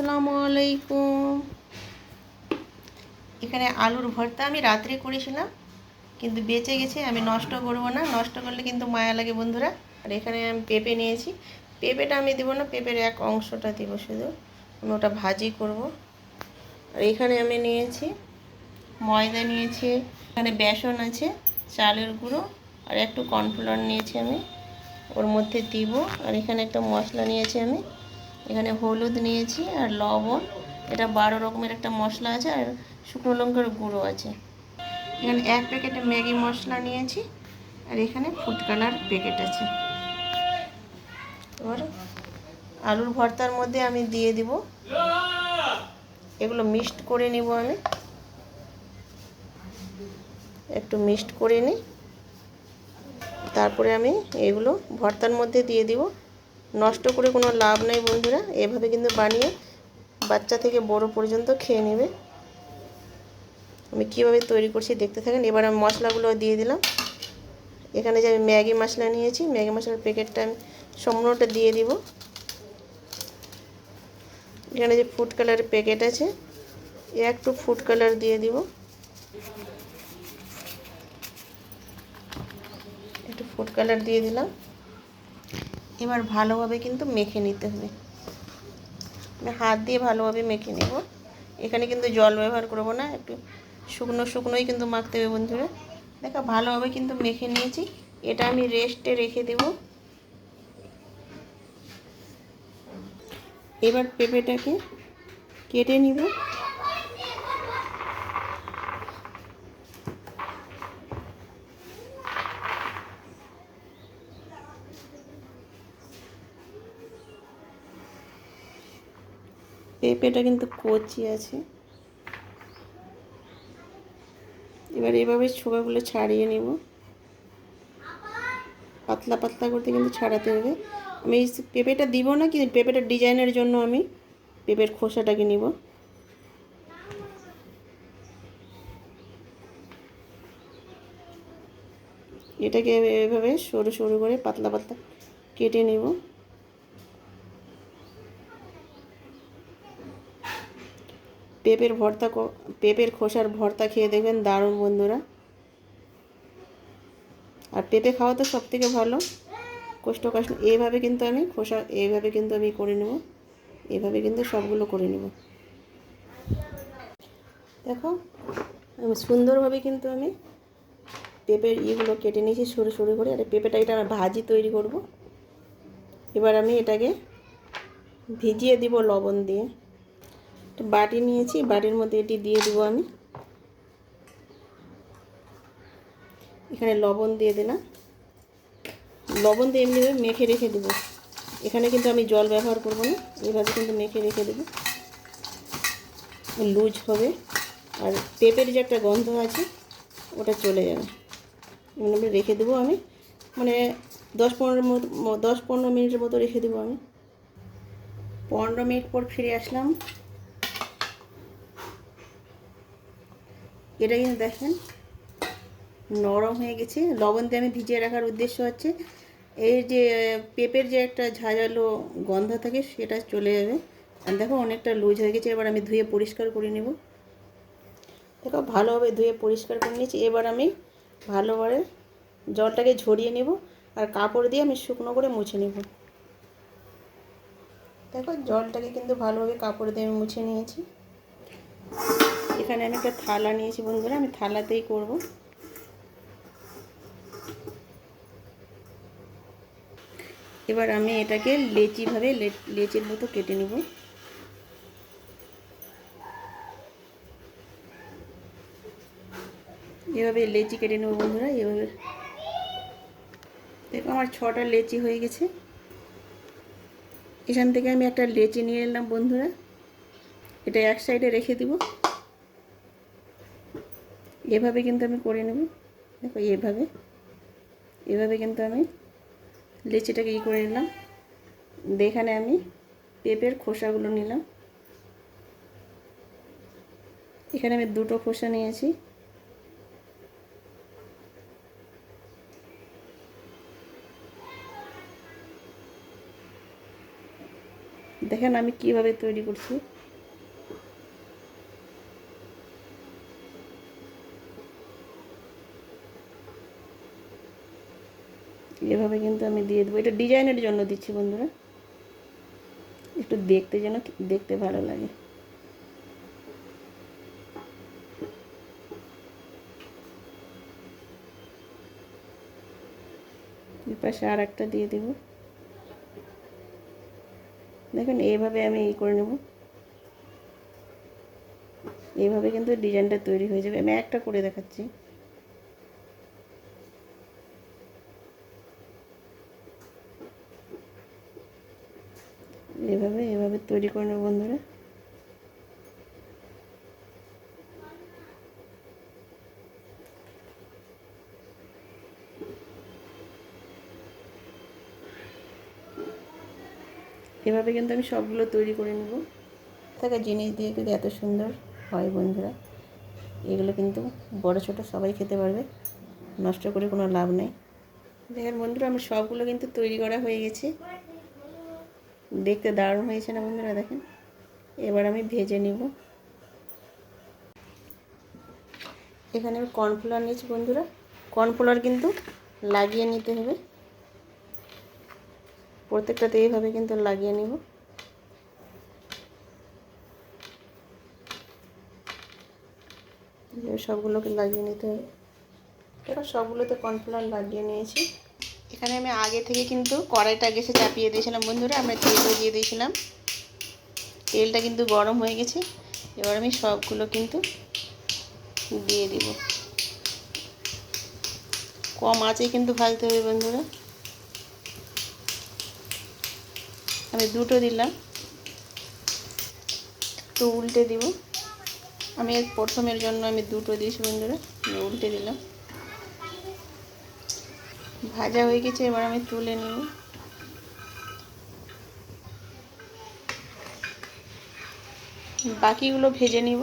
আসসালামু আলাইকুম। এখানে আলুর ভর্তা আমি রাত্রে করেছিলাম, কিন্তু বেঁচে গেছে। আমি নষ্ট করব না, নষ্ট করলে কিন্তু মায়া লাগে বন্ধুরা। আর এখানে আমি পেঁপে নিয়েছি, পেঁপেটা আমি দেবো না, পেঁপের এক অংশটা দেবো শুধু। আমি ওটা ভাজি করব। আর এখানে আমি নিয়েছি ময়দা, নিয়েছি এখানে বেসন আছে, চালের গুঁড়ো আর একটু কর্নফ্লাওয়ার নিয়েছি আমি, ওর মধ্যে দিব। আর এখানে একটা মশলা নিয়েছি আমি, এখানে হলুদ নিয়েছি আর লবণ, এটা 12 রকমের একটা মশলা আছে, আর শুকনো লঙ্কার গুঁড়ো আছে। এখানে এক প্যাকেট ম্যাগি মশলা নিয়েছি, আর এখানে ফুড কালার প্যাকেট আছে। এবার আলুর ভর্তার মধ্যে আমি দিয়ে দিব, এগুলো মিক্সড করে নিব। আমি একটু মিক্সড করে নিই, তারপরে আমি এগুলো ভর্তার মধ্যে দিয়ে দিব। নষ্ট করে কোনো লাভ নেই বন্ধুরা, এভাবে কিন্তু বানিয়ে বাচ্চা থেকে বড় পর্যন্ত খেয়ে নেবে। আমি কীভাবে তৈরি করছি দেখতে থাকেন। এবার আমি মশলাগুলো দিয়ে দিলাম। এখানে যে আমি ম্যাগি মশলা নিয়েছি, ম্যাগি মশলার প্যাকেটটা আমি সম্পূর্ণটা দিয়ে দিব। এখানে যে ফুড কালারের প্যাকেট আছে, একটু ফুড কালার দিয়ে দিব, একটু ফুড কালার দিয়ে দিলাম। এবার ভালোভাবে কিন্তু মেখে নিতে হবে, আমি হাত দিয়ে ভালোভাবে মেখে নেব। এখানে কিন্তু জল ব্যবহার করব না, একটু শুকনো শুকনোই কিন্তু মাখতে হবে বন্ধুরা। দেখো ভালোভাবে কিন্তু মেখে নিয়েছি, এটা আমি রেস্টে রেখে দেব। এবার পেঁপেটাকে কেটে নিব। পেঁপেটা কিন্তু কচি আছে। এবার এভাবে ছোবাগুলো ছাড়িয়ে নিব, পাতলা পাতলা করতে কিন্তু ছাড়াতে হবে। আমি এই পেঁপেটা দিব না, কিন্তু পেঁপেটার ডিজাইনের জন্য আমি পেঁপের খোসাটাকে নিব। এটাকে এভাবে সরু সরু করে পাতলা পাতলা কেটে নেব। পেঁপের খোসার ভর্তা খেয়ে দেখবেন দারুণ বন্ধুরা। আর পেঁপে খাওয়া তো সব থেকে ভালো, কোষ্ঠকাঠিন্য। এইভাবে কিন্তু আমি খোসা এইভাবে কিন্তু আমি করে নেব, এইভাবে কিন্তু সবগুলো করে নেব। দেখো সুন্দরভাবে কিন্তু আমি পেঁপের ইগুলো কেটে নিয়েছি সরু সরু করে। আর পেঁপেটা এটা আমি ভাজি তৈরি করব। এবার আমি এটাকে ভিজিয়ে দিব লবণ দিয়ে। একটা বাটি নিয়েছি, বাটির মধ্যে এটি দিয়ে দিব আমি। এখানে লবণ দিয়ে দিলাম, লবণ দিয়ে এমনিভাবে মেখে রেখে দেব। এখানে কিন্তু আমি জল ব্যবহার করব না, এভাবে কিন্তু মেখে রেখে দেব, লুজ হবে। আর পেঁপের যে একটা গন্ধ আছে ওটা চলে যাবে। এমনি রেখে দেবো আমি, মানে 10-15 মিনিটের মতো রেখে দেবো আমি। 15 মিনিট পর ফিরে আসলাম। এটা কিন্তু দেখেন নরম হয়ে গেছে। লবণ দিয়ে আমি ভিজিয়ে রাখার উদ্দেশ্য হচ্ছে এই যে পেঁপের যে একটা ঝাঁঝালো গন্ধ থাকে সেটা চলে যাবে। আর দেখো অনেকটা লুজ হয়ে গেছে। এবার আমি ধুয়ে পরিষ্কার করে নেব। দেখো ভালোভাবে ধুয়ে পরিষ্কার করে নিয়েছি। এবার আমি ভালোভাবে জলটাকে ঝরিয়ে নেব, আর কাপড় দিয়ে আমি শুকনো করে মুছে নেব। দেখো জলটাকে কিন্তু ভালোভাবে কাপড় দিয়ে আমি মুছে নিয়েছি। এখানে আমি একটা থালা নিয়েছি বন্ধুরা, আমি থালাতেই করব। এবার আমি এটাকে লেচিভাবে লেচির মতো কেটে নেব। এভাবে লেচি কেটে নেব বন্ধুরা, এভাবে। দেখো আমার 6টা লেচি হয়ে গেছে। এখান থেকে আমি একটা লেচি নিয়ে নিলাম বন্ধুরা, এটা এক সাইডে রেখে দিব। এভাবে কিন্তু আমি করে নেব। দেখো এভাবে এভাবে কিন্তু আমি লেচিটাকে করে নিলাম। এখানে আমি পেঁপের খোসাগুলো নিলাম। এখানে আমি 2টো খোসা নিয়েছি। দেখেন আমি কিভাবে তৈরি করছি। এভাবে কিন্তু আমি দিয়ে দেবো, এটা ডিজাইনের জন্য দিচ্ছি বন্ধুরা, একটু দেখতে যেন দেখতে ভালো লাগে। এর পাশে আর একটা দিয়ে দেব। দেখুন এইভাবে আমি করে নেব, এইভাবে কিন্তু ডিজাইনটা তৈরি হয়ে যাবে। আমি একটা করে দেখাচ্ছি। এভাবে তৈরি করে নেব বন্ধুরা। এভাবে কিন্তু আমি সবগুলো তৈরি করে নেব। থাকা জিনিস দিয়ে কিন্তু এত সুন্দর হয় বন্ধুরা, এগুলো কিন্তু বড় ছোট সবাই খেতে পারবে, নষ্ট করে কোনো লাভ নেই। দেখেন বন্ধুরা, আমি সবগুলো কিন্তু তৈরি করা হয়ে গেছে, দেখতে দারুণ হয়েছে না বন্ধুরা? দেখেন এবার আমি ভেজে নিব। এখানে আমি কর্নফ্লাওয়ার নিয়েছি বন্ধুরা, কর্নফ্লাওয়ার কিন্তু লাগিয়ে নিতে হবে, প্রত্যেকটাতে এইভাবে কিন্তু লাগিয়ে নিব। সবগুলোকে লাগিয়ে নিতে হবে। এবার সবগুলোতে কর্নফ্লাওয়ার লাগিয়ে নিয়েছি। এখানে আমি আগে থেকে কিন্তু কড়াইটা গ্যাসে চাপিয়ে দিয়েছিলাম বন্ধুরা, আমরা তেলও দিয়ে দিয়েছিলাম, তেলটা কিন্তু গরম হয়ে গেছে। এবার আমি সবগুলো কিন্তু দিয়ে দিব, কম আঁচে কিন্তু ভাজতে হবে বন্ধুরা। আমি দুটো দিলাম, একটু উল্টে দিব। আমি প্রথমের জন্য আমি দুটো দিয়েছি বন্ধুরা, উল্টে দিলাম। ভাজা হয়ে গেছে, এবার আমি তুলে নিব। বাকিগুলো ভেজে নিব।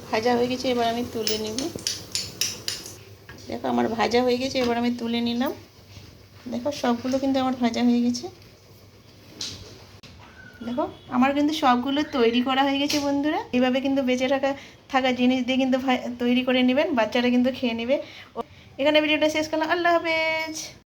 ভাজা হয়ে গেছে, এবার আমি তুলে নিব। দেখো আমার ভাজা হয়ে গেছে, এবার আমি তুলে নিলাম। দেখো সবগুলো কিন্তু আমার ভাজা হয়ে গেছে। দেখো আমার কিন্তু সবগুলো তৈরি করা হয়ে গেছে বন্ধুরা। এইভাবে কিন্তু বেঁচে থাকা জিনিস দিয়ে কিন্তু তৈরি করে নেবেন, বাচ্চারা কিন্তু খেয়ে নেবে। এখানে ভিডিওটা শেষ করলাম। আল্লাহ হাফেজ।